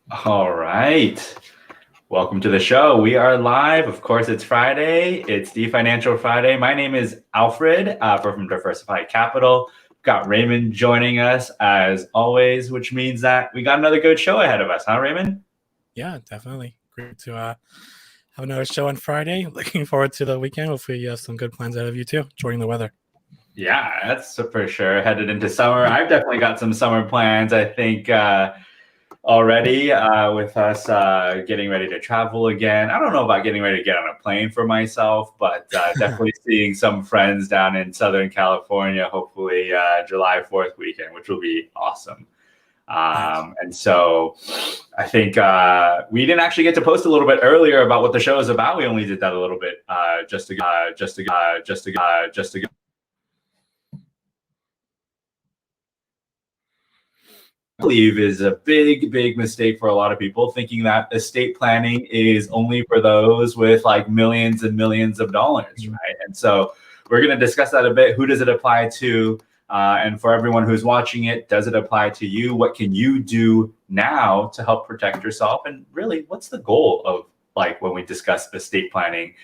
All right. Welcome to the show. We are live. Of course, it's Friday. It's Dfi-nancial Friday. My name is Alfred. We're from DiversiFi Capital. We've got Raymond joining us as always, which means that we got another good show ahead of us, huh, Raymond? Yeah, definitely. Great to have another show on Friday. Looking forward to the weekend. Hopefully you have some good plans ahead of you too, enjoying the weather. Yeah, that's for sure. Headed into summer. I've definitely got some summer plans. I think already with us getting ready to travel again. I don't know about getting ready to get on a plane for myself, but definitely seeing some friends down in Southern California, hopefully July 4th weekend, which will be awesome. Nice. And so I think we didn't actually get to post a little bit earlier about what the show is about. We only did that a little bit just to believe is a big mistake for a lot of people, thinking that estate planning is only for those with like millions and millions of dollars, right? And so we're going to discuss that a bit. Who does it apply to? And for everyone who's watching it, does it apply to you? What can you do now to help protect yourself? And really, what's the goal of like when we discuss estate planning?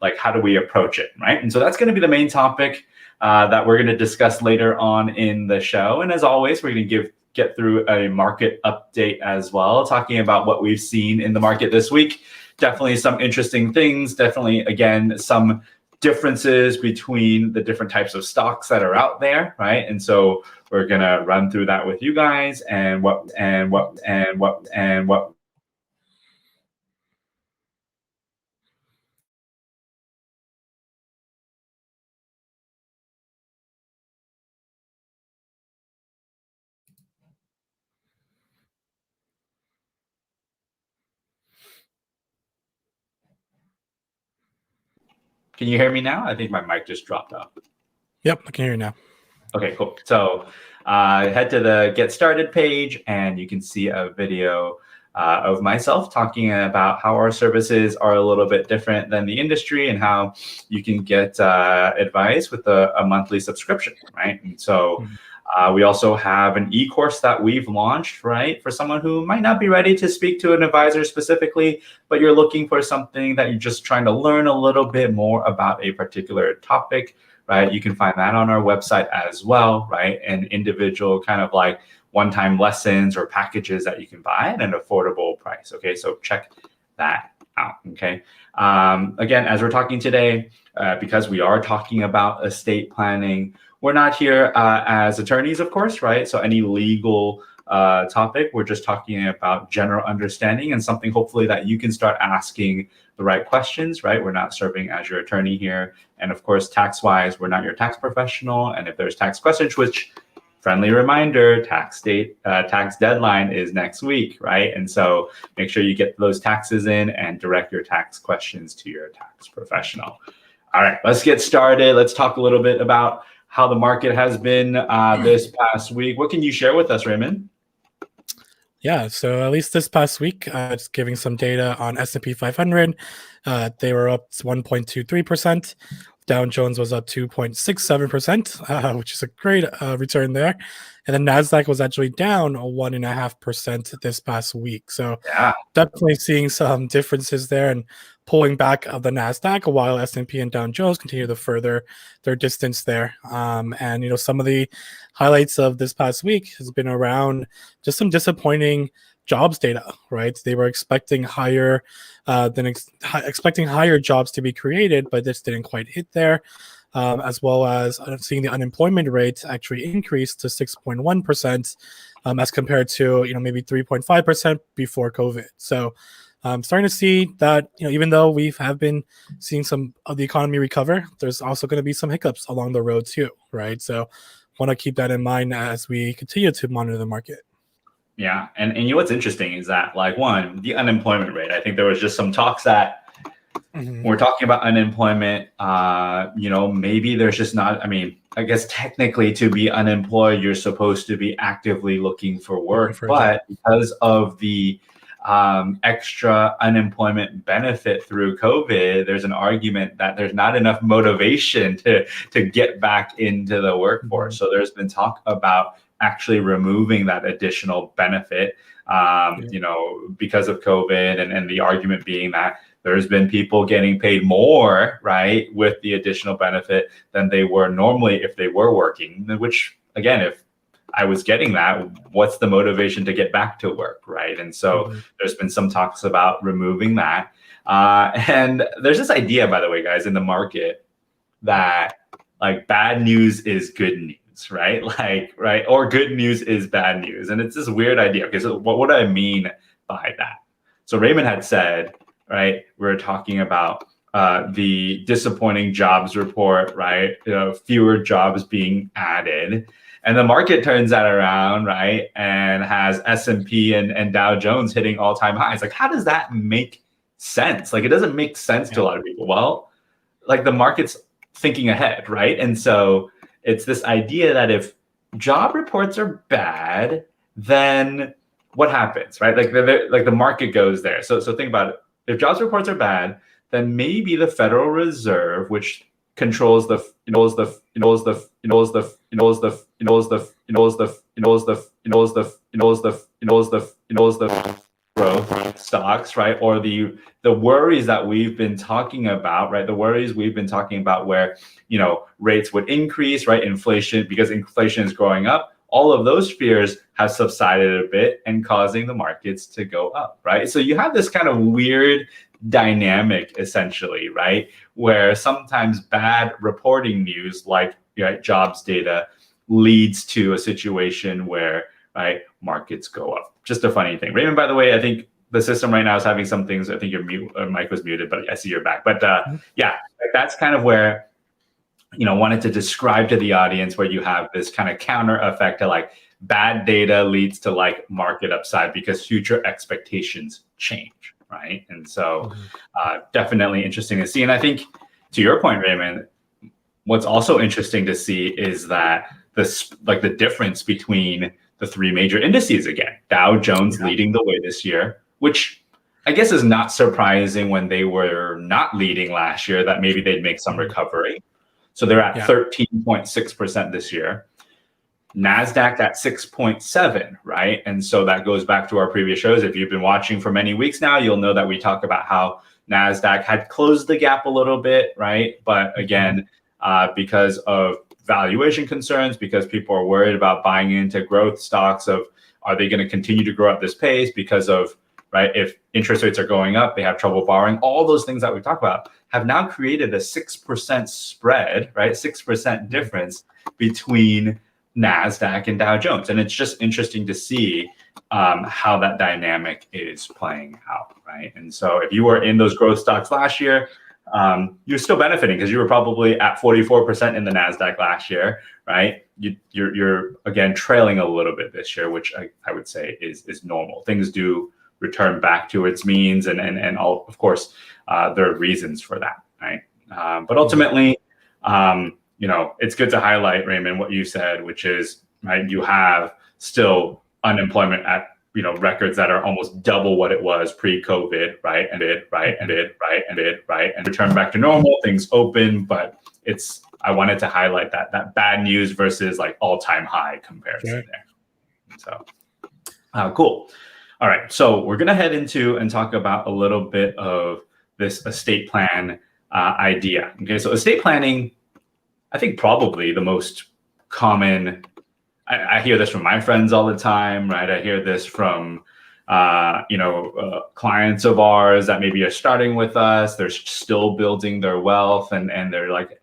Like how do we approach it, right? And so that's going to be the main topic that we're going to discuss later on in the show. And as always, we're going to get through a market update as well, talking about what we've seen in the market this week. Definitely some interesting things. Definitely, again, some differences between the different types of stocks that are out there, right? And so we're gonna run through that with you guys and what. Can you hear me now? I think my mic just dropped off. Yep, I can hear you now. Okay, cool. So head to the Get Started page and you can see a video of myself talking about how our services are a little bit different than the industry and how you can get advice with a monthly subscription, right? And so we also have an e-course that we've launched, right? For someone who might not be ready to speak to an advisor specifically, but you're looking for something that you're just trying to learn a little bit more about a particular topic, right? You can find that on our website as well, right? And individual kind of like one-time lessons or packages that you can buy at an affordable price. Okay, so check that out. Okay, again, as we're talking today, because we are talking about estate planning, we're not here as attorneys, of course, right? So any legal topic, we're just talking about general understanding and something hopefully that you can start asking the right questions, right? We're not serving as your attorney here. And of course, tax-wise, we're not your tax professional. And if there's tax questions, which friendly reminder, tax deadline is next week, right? And so make sure you get those taxes in and direct your tax questions to your tax professional. All right, let's get started. Let's talk a little bit about how the market has been this past week. What can you share with us, Raymond? Yeah, so at least this past week, just giving some data on S&P 500, they were up 1.23%. Dow Jones was up 2.67%, which is a great return there. And then NASDAQ was actually down 1.5% this past week. So Yeah, definitely seeing some differences there and pulling back of the NASDAQ while S&P and Dow Jones continue to further their distance there. And, you know, some of the highlights of this past week has been around just some disappointing jobs data, right? They were expecting higher expecting higher jobs to be created, but this didn't quite hit there. As well as seeing the unemployment rate actually increase to 6.1%, as compared to maybe 3.5% before COVID. So starting to see that even though we have been seeing some of the economy recover, there's also going to be some hiccups along the road too, right? So want to keep that in mind as we continue to monitor the market. yeah, and you know what's interesting is that like the unemployment rate. I think there was just some talks that when we're talking about unemployment, maybe there's just not, I mean, I guess technically to be unemployed, you're supposed to be actively looking for work, but because of the extra unemployment benefit through COVID, there's an argument that there's not enough motivation to get back into the workforce. So there's been talk about actually removing that additional benefit, you know, because of COVID, and the argument being that there's been people getting paid more, right, with the additional benefit than they were normally if they were working, which, again, if I was getting that, what's the motivation to get back to work, right? And so there's been some talks about removing that. And there's this idea, by the way, guys, in the market that like bad news is good news, right? Like, right? Or good news is bad news. And it's this weird idea. Okay, so what do I mean by that? So Raymond had said, right, we're talking about the disappointing jobs report, right? Fewer jobs being added. And the market turns that around, right, and has S&P and Dow Jones hitting all-time highs. Like, how does that make sense? Like, it doesn't make sense to a lot of people. Well, like the market's thinking ahead, right? And so it's this idea that if job reports are bad, then what happens, right? Like the market goes there. So think about it. If jobs reports are bad, then maybe the Federal Reserve, which controls the growth stocks, right? Or the worries that we've been talking about, right? The worries we've been talking about where, you know, rates would increase, right? Inflation, because inflation is growing up. All of those fears have subsided a bit and causing the markets to go up, right? So you have this kind of weird dynamic essentially, right? Where sometimes bad reporting news like, right, jobs data leads to a situation where, right, markets go up. Just a funny thing. Raymond, by the way, I think the system right now is having some things. I think your mic was muted, but I see you're back. But yeah, that's kind of where, you know, wanted to describe to the audience where you have this kind of counter effect to like bad data leads to like market upside because future expectations change, right? And so definitely interesting to see. And I think to your point, Raymond, what's also interesting to see is that the difference between the three major indices again. Dow Jones leading the way this year, which I guess is not surprising when they were not leading last year, that maybe they'd make some recovery. So they're at 13.6% this year. NASDAQ at 6.7, right? And so that goes back to our previous shows. If you've been watching for many weeks now, you'll know that we talk about how NASDAQ had closed the gap a little bit, right? But again, because of valuation concerns, because people are worried about buying into growth stocks of, are they going to continue to grow at this pace because of, right, if interest rates are going up, they have trouble borrowing. All those things that we talk about have now created a 6% spread, right? 6% difference between NASDAQ and Dow Jones. And it's just interesting to see how that dynamic is playing out, right? And so if you were in those growth stocks last year, you're still benefiting because you were probably at 44% in the NASDAQ last year, right? You're again trailing a little bit this year, which I would say is normal. Things do return back to its means, and all, of course, there are reasons for that, right? But ultimately, you know, it's good to highlight, Raymond, what you said, which is, right, you have still unemployment at, you know, records that are almost double what it was pre-COVID, right? And return back to normal, things open, but I wanted to highlight that bad news versus like all-time high comparison there. So cool. All right, so we're gonna head into and talk about a little bit of this estate plan idea. Okay, so estate planning, I think probably the most common, I hear this from my friends all the time, right? I hear this from, clients of ours that maybe are starting with us. They're still building their wealth, and they're like,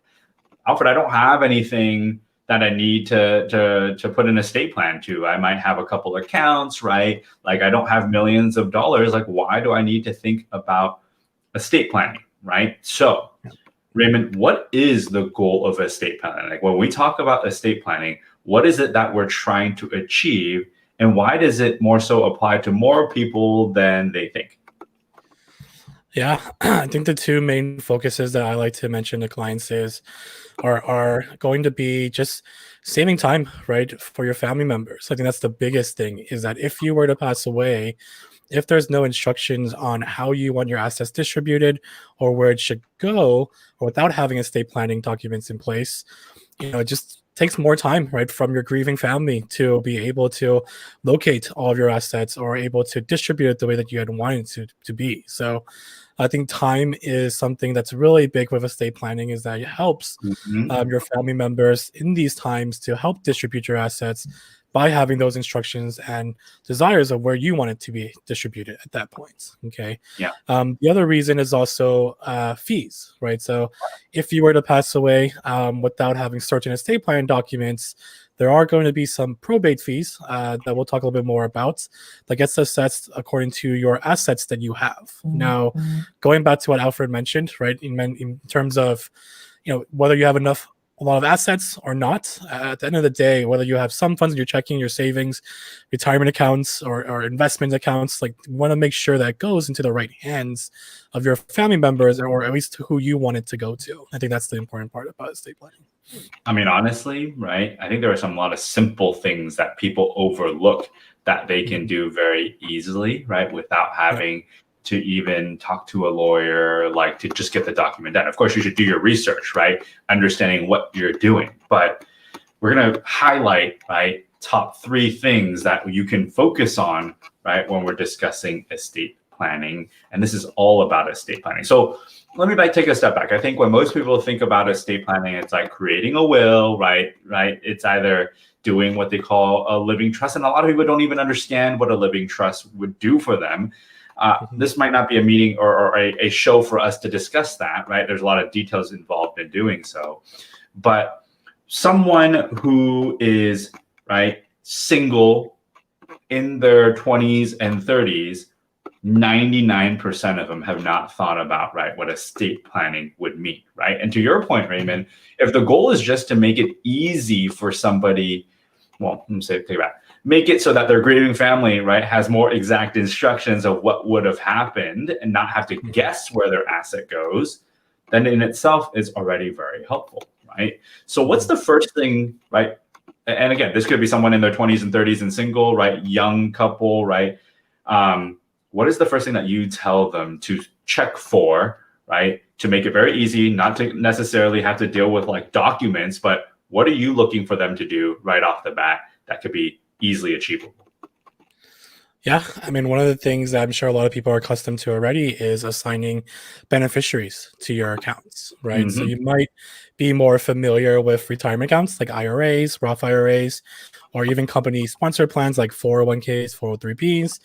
Alfred, I don't have anything that I need to put an estate plan to. I might have a couple accounts, right? Like I don't have millions of dollars. Like, why do I need to think about estate planning, right? So, Raymond, what is the goal of estate planning? Like when we talk about estate planning, what is it that we're trying to achieve, and why does it more so apply to more people than they think? Yeah, I think the two main focuses that I like to mention to clients are going to be just saving time, right, for your family members. I think that's the biggest thing, is that if you were to pass away, if there's no instructions on how you want your assets distributed or where it should go, or without having estate planning documents in place, you know, it just takes more time, right, from your grieving family to be able to locate all of your assets or able to distribute it the way that you had wanted to be. So I think time is something that's really big with estate planning, is that it helps Mhm. your family members in these times to help distribute your assets by having those instructions and desires of where you want it to be distributed at that point. Okay. Yeah. The other reason is also fees, right? So if you were to pass away without having certain estate plan documents, there are going to be some probate fees that we'll talk a little bit more about that gets assessed according to your assets that you have. Now, going back to what Alfred mentioned, right, in terms of whether you have a lot of assets or not, at the end of the day, whether you have some funds in your checking, your savings, retirement accounts, or investment accounts, like you want to make sure that goes into the right hands of your family members, or at least who you want it to go to. I think that's the important part about estate planning. I mean, honestly, right? I think there are a lot of simple things that people overlook that they can do very easily, right? Without having to even talk to a lawyer, like to just get the document done. Of course, you should do your research, right? Understanding what you're doing. But we're going to highlight, right, top 3 things that you can focus on, right, when we're discussing estate planning. And this is all about estate planning. So let me take a step back. I think when most people think about estate planning, it's like creating a will, right? It's either doing what they call a living trust. And a lot of people don't even understand what a living trust would do for them. This might not be a meeting or a show for us to discuss that, right? There's a lot of details involved in doing so. But someone who is, right, single in their 20s and 30s, 99% of them have not thought about, right, what estate planning would mean, right? And to your point, Raymond, if the goal is just to make it easy for somebody, well, let me say, take it back, make it so that their grieving family, right, has more exact instructions of what would have happened and not have to guess where their asset goes, then in itself is already very helpful, right? So what's the first thing, right? And again, this could be someone in their 20s and 30s and single, right? Young couple, right? What is the first thing that you tell them to check for, right? To make it very easy, not to necessarily have to deal with like documents, but what are you looking for them to do right off the bat that could be easily achievable? Yeah, I mean, one of the things that I'm sure a lot of people are accustomed to already is assigning beneficiaries to your accounts, right? So you might be more familiar with retirement accounts like IRAs, Roth IRAs, or even company sponsored plans like 401ks, 403bs.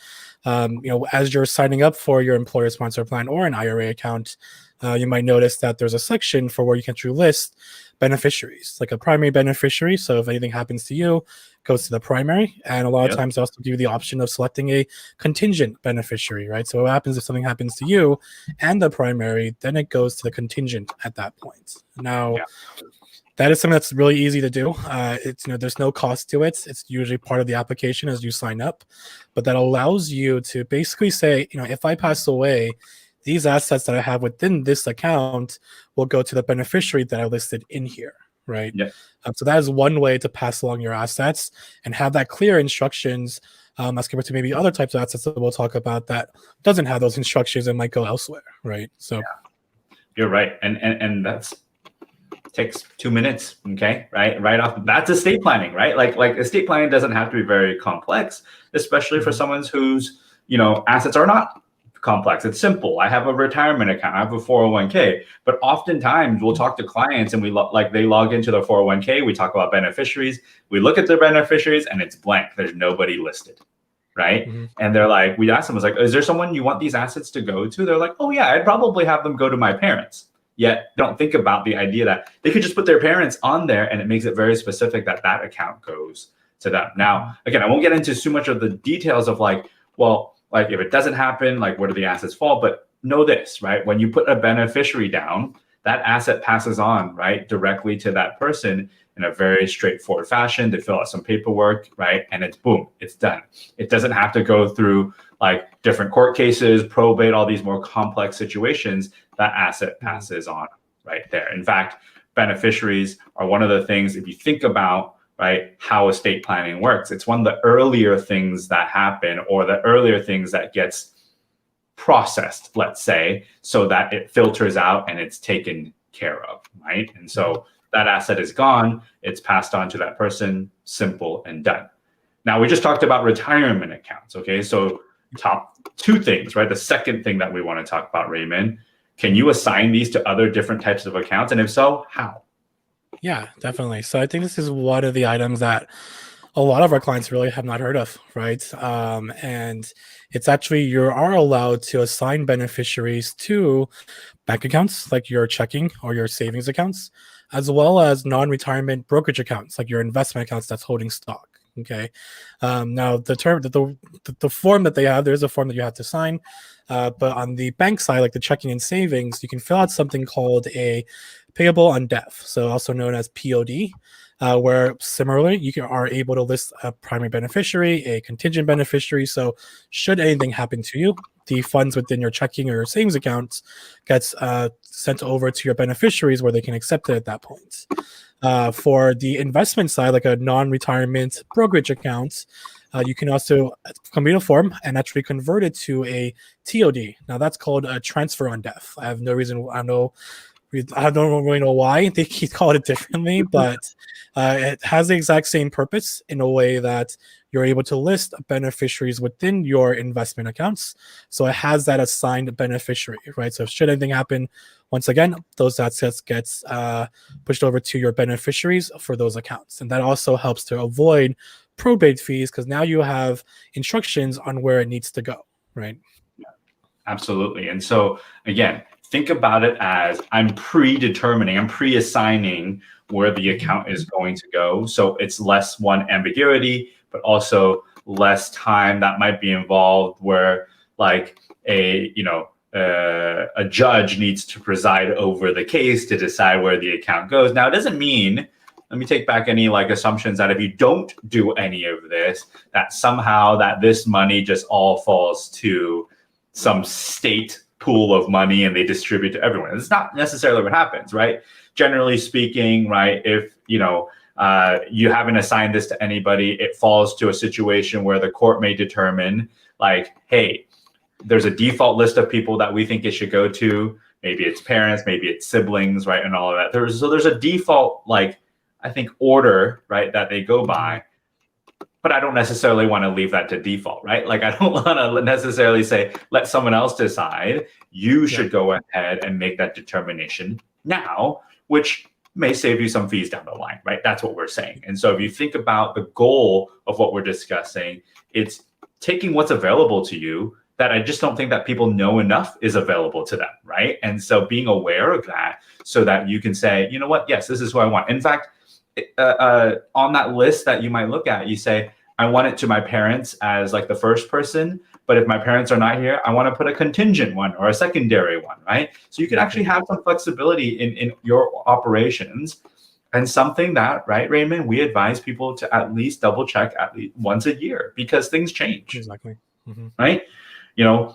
As you're signing up for your employer sponsored plan or an IRA account, you might notice that there's a section for where you can list beneficiaries, like a primary beneficiary. So if anything happens to you, goes to the primary. And a lot of times they also give you the option of selecting a contingent beneficiary, right? So what happens if something happens to you and the primary, then it goes to the contingent at that point. Now, that is something that's really easy to do. There's no cost to it. It's usually part of the application as you sign up, but that allows you to basically say, if I pass away, these assets that I have within this account will go to the beneficiary that I listed in here, right? Yeah. So that is one way to pass along your assets and have that clear instructions as compared to maybe other types of assets that we'll talk about that doesn't have those instructions and might go elsewhere, right? So you're right. And that's takes 2 minutes. Okay. Right off. That's estate planning, right? Like estate planning doesn't have to be very complex, especially for someone whose, assets are not complex. It's simple. I have a retirement account. I have a 401k. But oftentimes we'll talk to clients and they log into their 401k. We talk about beneficiaries. We look at their beneficiaries and it's blank. There's nobody listed, right? And they're like, we asked them, is there someone you want these assets to go to? They're like, oh yeah, I'd probably have them go to my parents. Yet don't think about the idea that they could just put their parents on there and it makes it very specific that that account goes to them. Now, again, I won't get into too much of the details of if it doesn't happen, where do the assets fall? But know this, right? When you put a beneficiary down, that asset passes on, right, directly to that person in a very straightforward fashion. They fill out some paperwork, right? And it's boom, it's done. It doesn't have to go through different court cases, probate, all these more complex situations. That asset passes on right there. In fact, beneficiaries are one of the things, if you think about, right, how estate planning works, it's one of the earlier things that happen or the earlier things that gets processed, let's say, so that it filters out and it's taken care of, right? And so that asset is gone, it's passed on to that person, simple and done. Now, we just talked about retirement accounts, okay? So top two things, right? The second thing that we want to talk about, Raymond, can you assign these to other different types of accounts? And if so, how? Yeah, definitely. So I think this is one of the items that a lot of our clients really have not heard of, right? And it's actually you are allowed to assign beneficiaries to bank accounts like your checking or your savings accounts, as well as non-retirement brokerage accounts like your investment accounts that's holding stock. Okay. Now the form that they have, there's a form that you have to sign. But on the bank side, like the checking and savings, you can fill out something called a payable on death, so also known as POD, where similarly are able to list a primary beneficiary, a contingent beneficiary. So should anything happen to you, the funds within your checking or your savings accounts gets sent over to your beneficiaries where they can accept it at that point. For the investment side, like a non-retirement brokerage account, you can also complete a form and actually convert it to a TOD. Now that's called a transfer on death. I have no reason. I don't really know why they keep calling it differently, but it has the exact same purpose in a way that you're able to list beneficiaries within your investment accounts. So it has that assigned beneficiary, right? So should anything happen, once again, those assets gets pushed over to your beneficiaries for those accounts. And that also helps to avoid probate fees because now you have instructions on where it needs to go, right? Absolutely. And so again, think about it as I'm pre-assigning where the account is going to go. So it's less one ambiguity, but also less time that might be involved where like a judge needs to preside over the case to decide where the account goes. Now, it doesn't mean, let me take back any like assumptions that if you don't do any of this, that somehow that this money just all falls to some state pool of money and they distribute to everyone. It's not necessarily what happens, right? Generally speaking, right, if you haven't assigned this to anybody, it falls to a situation where the court may determine like, hey, there's a default list of people that we think it should go to. Maybe it's parents, maybe it's siblings, right, and all of that. There's a default, like, I think, order, right, that they go by. But I don't necessarily want to leave that to default, right? Like, I don't want to necessarily say, let someone else decide. You should go ahead and make that determination now, which may save you some fees down the line, right? That's what we're saying. And so if you think about the goal of what we're discussing, it's taking what's available to you that I just don't think that people know enough is available to them, right? And so being aware of that so that you can say, you know what, yes, this is who I want. In fact, on that list that you might look at, you say, I want it to my parents as like the first person, but if my parents are not here, I want to put a contingent one or a secondary one, right? So you can actually have some flexibility in your operations, and something that, right, Raymond, we advise people to at least double check at least once a year because things change. Exactly. Right?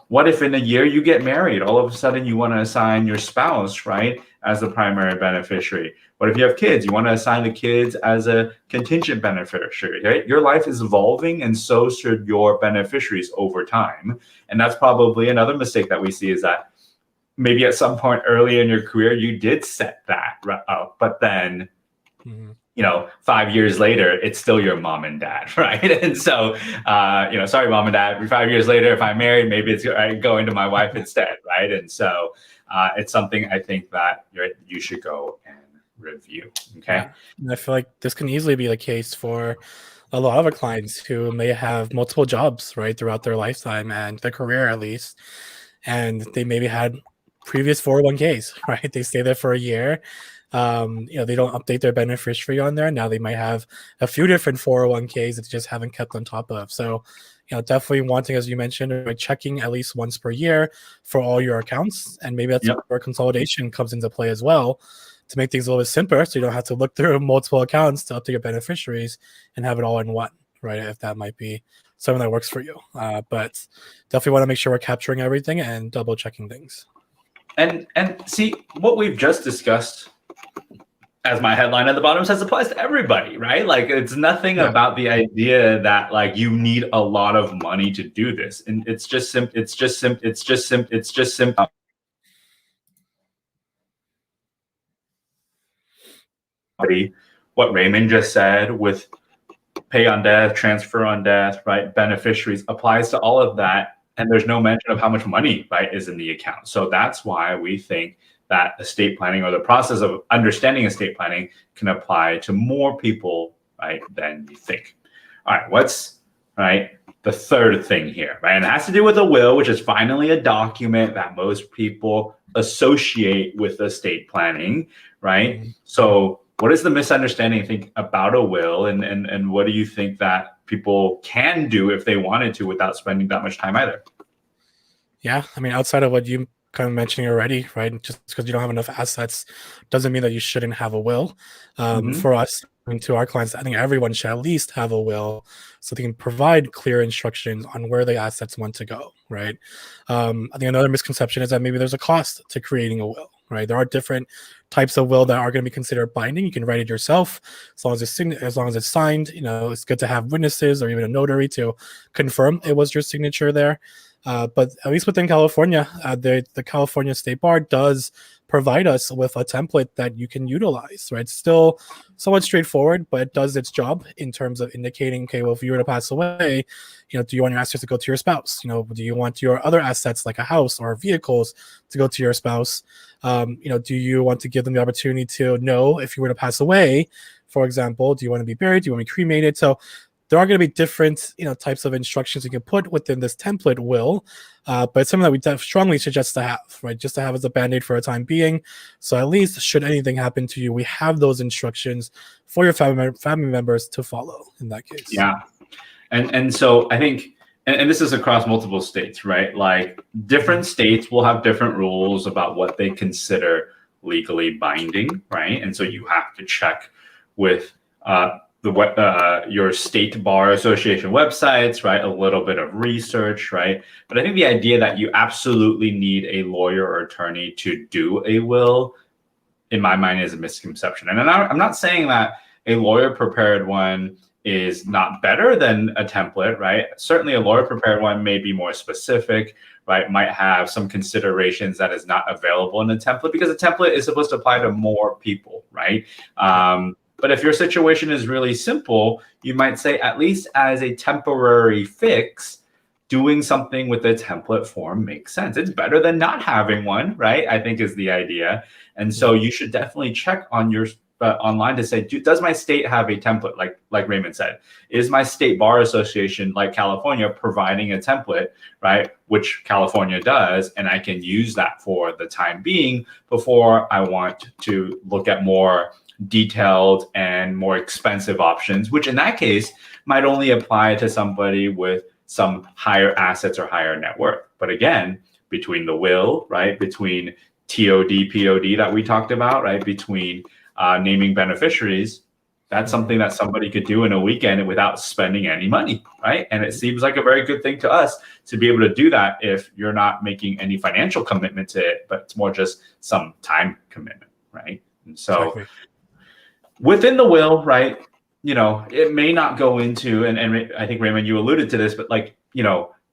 What if in a year you get married? All of a sudden you want to assign your spouse, right, as the primary beneficiary. What if you have kids? You want to assign the kids as a contingent beneficiary, right? Your life is evolving and so should your beneficiaries over time. And that's probably another mistake that we see is that maybe at some point early in your career, you did set that up, but then 5 years later, it's still your mom and dad, right? And so, sorry, mom and dad, 5 years later, if I'm married, maybe it's going to my wife instead, right? And so it's something I think that you should go and review, okay? Yeah. And I feel like this can easily be the case for a lot of our clients who may have multiple jobs, right, throughout their lifetime and their career at least. And they maybe had previous 401ks, right? They stay there for a year. They don't update their beneficiary on there. Now they might have a few different 401ks that they just haven't kept on top of. So, definitely wanting, as you mentioned, like checking at least once per year for all your accounts. And maybe that's where consolidation comes into play as well to make things a little bit simpler. So you don't have to look through multiple accounts to update your beneficiaries and have it all in one, right? If that might be something that works for you. But definitely want to make sure we're capturing everything and double checking things. And see, what we've just discussed as my headline at the bottom says applies to everybody, right? Like it's nothing about the idea that like you need a lot of money to do this. And it's just simple. what Raymond just said with pay on death, transfer on death, right? Beneficiaries applies to all of that. And there's no mention of how much money, right, is in the account. So that's why we think that estate planning, or the process of understanding estate planning, can apply to more people, right, than you think. All right, what's the third thing here, right? And it has to do with a will, which is finally a document that most people associate with estate planning, right? So what is the misunderstanding, think, about a will, and what do you think that people can do if they wanted to without spending that much time either? Yeah, I mean, outside of what you kind of mentioning already, right? Just because you don't have enough assets doesn't mean that you shouldn't have a will. For us and to our clients, I think everyone should at least have a will so they can provide clear instructions on where the assets want to go, right? I think another misconception is that maybe there's a cost to creating a will, right? There are different types of will that are going to be considered binding. You can write it yourself as long as it's signed. It's good to have witnesses or even a notary to confirm it was your signature there. But at least within California, the California State Bar does provide us with a template that you can utilize, right? It's still somewhat straightforward, but it does its job in terms of indicating, okay, well, if you were to pass away, do you want your assets to go to your spouse? Do you want your other assets like a house or vehicles to go to your spouse? Do you want to give them the opportunity to know if you were to pass away, for example, do you want to be buried? Do you want to be cremated? So there are going to be different, types of instructions you can put within this template will, but it's something that we strongly suggest to have, right? Just to have as a band-aid for a time being. So at least should anything happen to you, we have those instructions for your family members to follow in that case. Yeah. And so I think, and this is across multiple states, right? Like different states will have different rules about what they consider legally binding, right? And so you have to check with your state bar association websites, right? A little bit of research, right? But I think the idea that you absolutely need a lawyer or attorney to do a will, in my mind, is a misconception. And I'm not saying that a lawyer prepared one is not better than a template, right? Certainly a lawyer prepared one may be more specific, right? Might have some considerations that is not available in a template, because a template is supposed to apply to more people, right? But if your situation is really simple, you might say, at least as a temporary fix, doing something with a template form makes sense. It's better than not having one, right? I think is the idea. And so you should definitely check on your online to say, does my state have a template? Like Raymond said, is my state bar association, like California, providing a template, right? Which California does, and I can use that for the time being before I want to look at more detailed and more expensive options, which in that case might only apply to somebody with some higher assets or higher net worth. But again, between the will, right, between TOD, POD that we talked about, right, between naming beneficiaries, that's something that somebody could do in a weekend without spending any money, right? And it seems like a very good thing to us to be able to do that if you're not making any financial commitment to it, but it's more just some time commitment, right? And so exactly. Within the will, right, it may not go into, and I think, Raymond, you alluded to this, but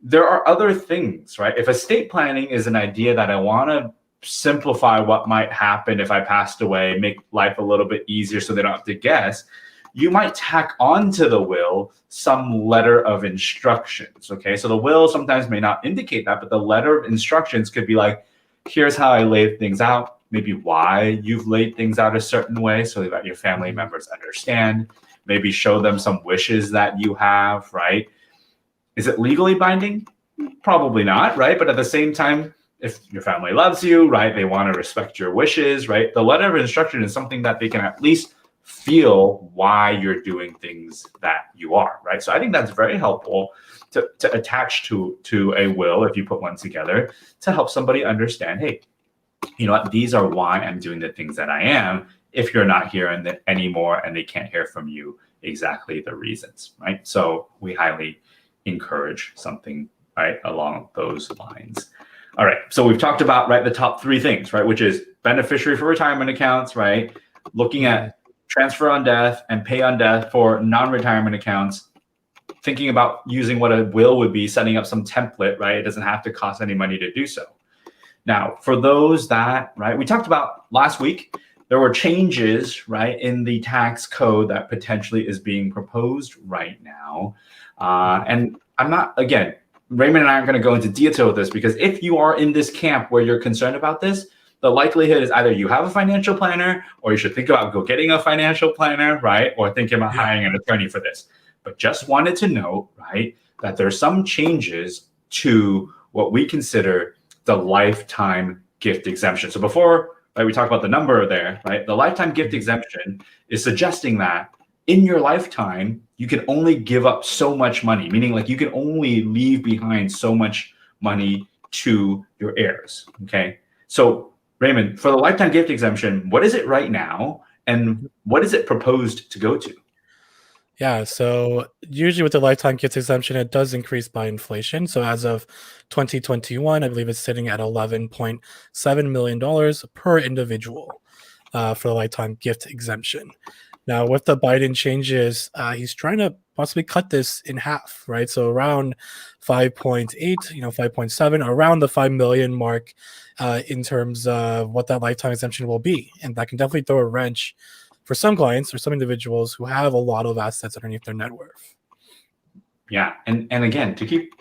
there are other things, right? If estate planning is an idea that I want to simplify what might happen if I passed away, make life a little bit easier so they don't have to guess, you might tack onto the will some letter of instructions, okay? So the will sometimes may not indicate that, but the letter of instructions could be like, here's how I laid things out, maybe why you've laid things out a certain way so that your family members understand, maybe show them some wishes that you have, right? Is it legally binding? Probably not, right? But at the same time, if your family loves you, right, they want to respect your wishes, right? The letter of instruction is something that they can at least feel why you're doing things that you are, right? So I think that's very helpful to attach to a will, if you put one together, to help somebody understand, hey, you know what, these are why I'm doing the things that I am, if you're not here anymore and they can't hear from you exactly the reasons, right? So we highly encourage something, right, along those lines. All right, so we've talked about, right, the top three things, right, which is beneficiary for retirement accounts, right, looking at transfer on death and pay on death for non-retirement accounts, thinking about using what a will would be, setting up some template, right? It doesn't have to cost any money to do so. Now, for those that, right, we talked about last week, there were changes, right, in the tax code that potentially is being proposed right now. And I'm not, again, Raymond and I aren't going to go into detail with this, because if you are in this camp where you're concerned about this, the likelihood is either you have a financial planner, or you should think about getting a financial planner, right? Or thinking about hiring an attorney for this. But just wanted to note, right, that there's some changes to what we consider the lifetime gift exemption. So before, right, we talked about the number there, right? The lifetime gift exemption is suggesting that in your lifetime, you can only give up so much money, meaning like you can only leave behind so much money to your heirs, okay? So Raymond, for the lifetime gift exemption, what is it right now, and what is it proposed to go to? Yeah, so usually with the lifetime gift exemption, it does increase by inflation. So as of 2021, I believe it's sitting at $11.7 million per individual for the lifetime gift exemption. Now, with the Biden changes, he's trying to possibly cut this in half, right? So around 5.8, 5.7, around the 5 million mark in terms of what that lifetime exemption will be. And that can definitely throw a wrench for some clients or some individuals who have a lot of assets underneath their net worth. Yeah, and again, to keep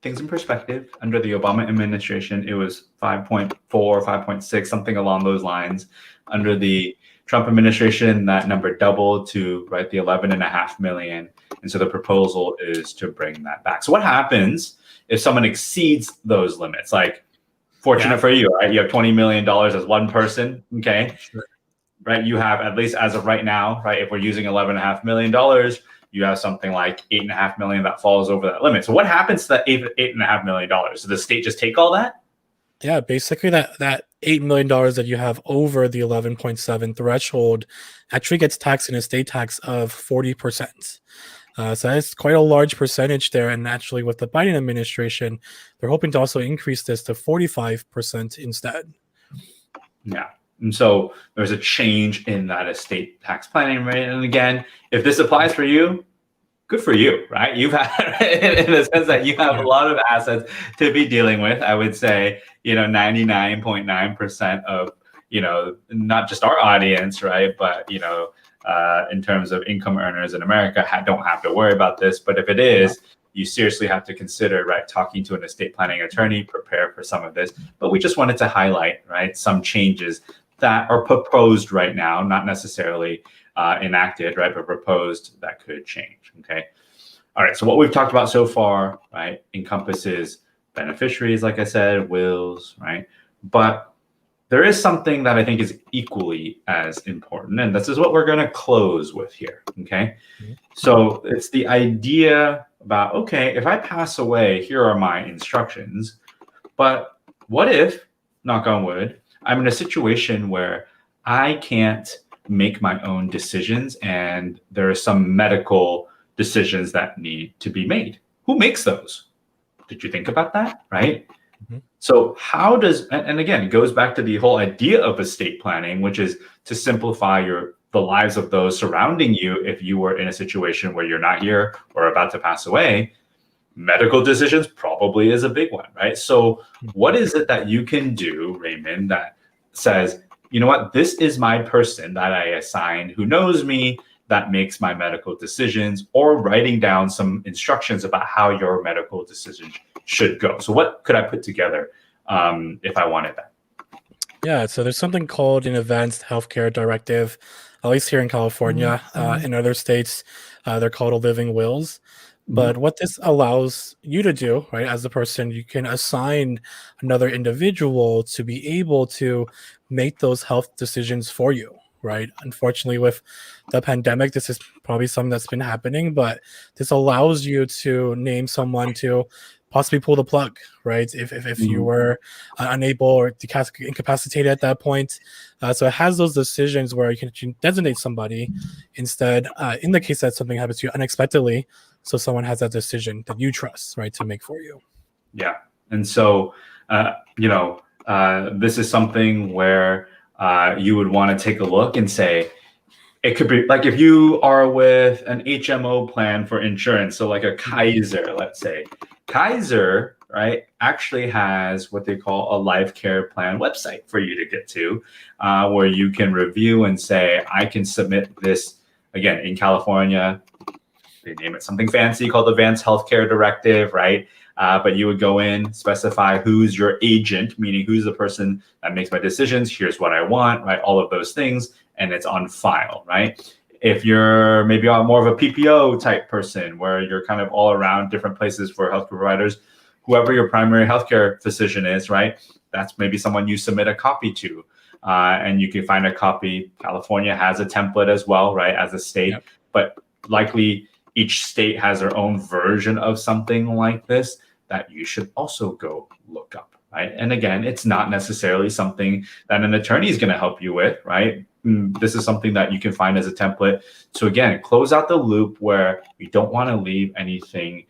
things in perspective, under the Obama administration, it was 5.4, 5.6, something along those lines. Under the Trump administration, that number doubled to the 11.5 million. And so the proposal is to bring that back. So what happens if someone exceeds those limits? Like, fortunate for you, right? You have $20 million as one person, okay? Sure. Right? You have, at least as of right now, right, if we're using $11.5 million, you have something like $8.5 million that falls over that limit. So what happens to that $8.5 million? Does the state just take all that? Yeah, basically that $8 million that you have over the 11.7 threshold actually gets taxed in a state tax of 40%. So that's quite a large percentage there. And actually with the Biden administration, they're hoping to also increase this to 45% instead. Yeah. And so there's a change in that estate tax planning rate. And again, if this applies for you, good for you, right? You've had, in the sense that you have a lot of assets to be dealing with. I would say, 99.9% of, not just our audience, right? But, in terms of income earners in America, don't have to worry about this. But if it is, you seriously have to consider, right, talking to an estate planning attorney, prepare for some of this. But we just wanted to highlight, right, some changes that are proposed right now, not necessarily enacted, right, but proposed that could change, okay? All right, so what we've talked about so far, right, encompasses beneficiaries, like I said, wills, right? But there is something that I think is equally as important, and this is what we're going to close with here, okay? So it's the idea about, okay, if I pass away, here are my instructions, but what if, knock on wood, I'm in a situation where I can't make my own decisions and there are some medical decisions that need to be made? Who makes those? Did you think about that, right? So how does, and again, it goes back to the whole idea of estate planning, which is to simplify the lives of those surrounding you if you were in a situation where you're not here or about to pass away. Medical decisions probably is a big one, right? So what is it that you can do, Raymond, that says, you know what, this is my person that I assign who knows me, that makes my medical decisions, or writing down some instructions about how your medical decision should go. So what could I put together if I wanted that? Yeah, so there's something called an advanced healthcare directive, at least here in California. In other states, they're called a living wills. But what this allows you to do, right, as a person, you can assign another individual to be able to make those health decisions for you, right? Unfortunately, with the pandemic, this is probably something that's been happening, but this allows you to name someone to possibly pull the plug, right? If you were unable or incapacitated at that point. So it has those decisions where you can designate somebody instead, in the case that something happens to you unexpectedly, so someone has that decision that you trust, right, to make for you. Yeah. And so, this is something where you would want to take a look and say, it could be like if you are with an HMO plan for insurance, so like a Kaiser, let's say. Kaiser right, actually has what they call a life care plan website for you to get to, where you can review and say, I can submit this, again, in California, they name it something fancy called the Advanced Healthcare Directive, right? But you would go in, specify who's your agent, meaning who's the person that makes my decisions. Here's what I want, right? All of those things, and it's on file, right? If you're maybe more of a PPO type person, where you're kind of all around different places for healthcare providers, whoever your primary healthcare physician is, right? That's maybe someone you submit a copy to, and you can find a copy. California has a template as well, right? As a state, yep. But likely each state has their own version of something like this that you should also go look up, right? And again, it's not necessarily something that an attorney is going to help you with, right? This is something that you can find as a template. So again, close out the loop where you don't want to leave anything,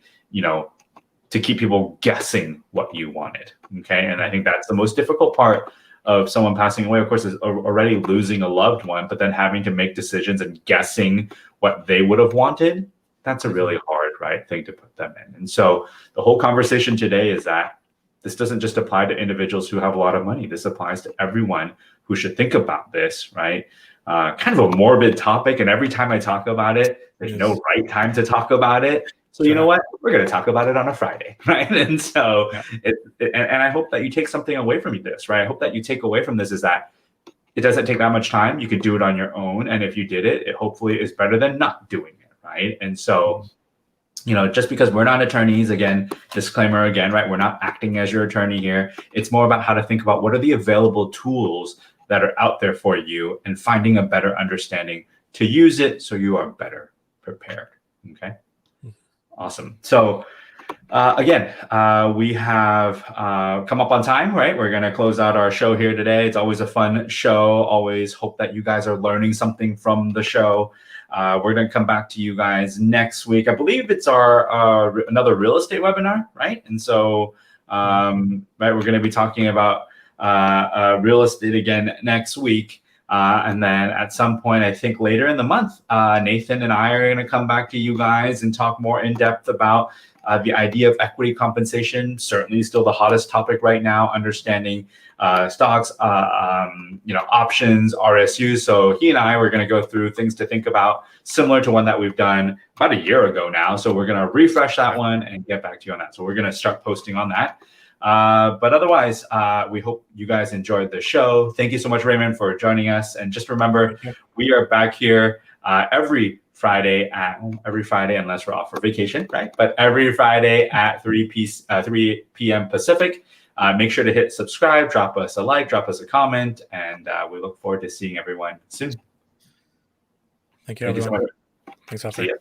to keep people guessing what you wanted, okay? And I think that's the most difficult part of someone passing away, of course, is already losing a loved one, but then having to make decisions and guessing what they would have wanted. That's a really hard, right, thing to put them in. And so the whole conversation today is that this doesn't just apply to individuals who have a lot of money. This applies to everyone who should think about this, right? Kind of a morbid topic. And every time I talk about it, there's no right time to talk about it. So you know what? We're going to talk about it on a Friday, right? And so, and I hope that you take something away from this, right? I hope that you take away from this is that it doesn't take that much time. You could do it on your own. And if you did it, it hopefully is better than not doing it. Right. And so, just because we're not attorneys, again, disclaimer again, right? We're not acting as your attorney here. It's more about how to think about what are the available tools that are out there for you and finding a better understanding to use it so you are better prepared. Okay. Awesome. So again, we have come up on time, right? We're going to close out our show here today. It's always a fun show. Always hope that you guys are learning something from the show. We're going to come back to you guys next week. I believe it's our another real estate webinar, right? And so, right, we're going to be talking about real estate again next week. And then at some point, I think later in the month, Nathan and I are going to come back to you guys and talk more in depth about the idea of equity compensation. Certainly still the hottest topic right now, understanding stocks, options, RSUs. So he and I were going to go through things to think about, similar to one that we've done about a year ago now. So we're going to refresh that one and get back to you on that. So we're going to start posting on that. But otherwise, we hope you guys enjoyed the show. Thank you so much, Raymond, for joining us. And just remember, we are back here every Friday, unless we're off for vacation, right? But every Friday at 3 p.m. Pacific. Make sure to hit subscribe, drop us a like, drop us a comment, and we look forward to seeing everyone soon. Thank you, everyone. Thank you so much. Thanks, Alfred. See ya.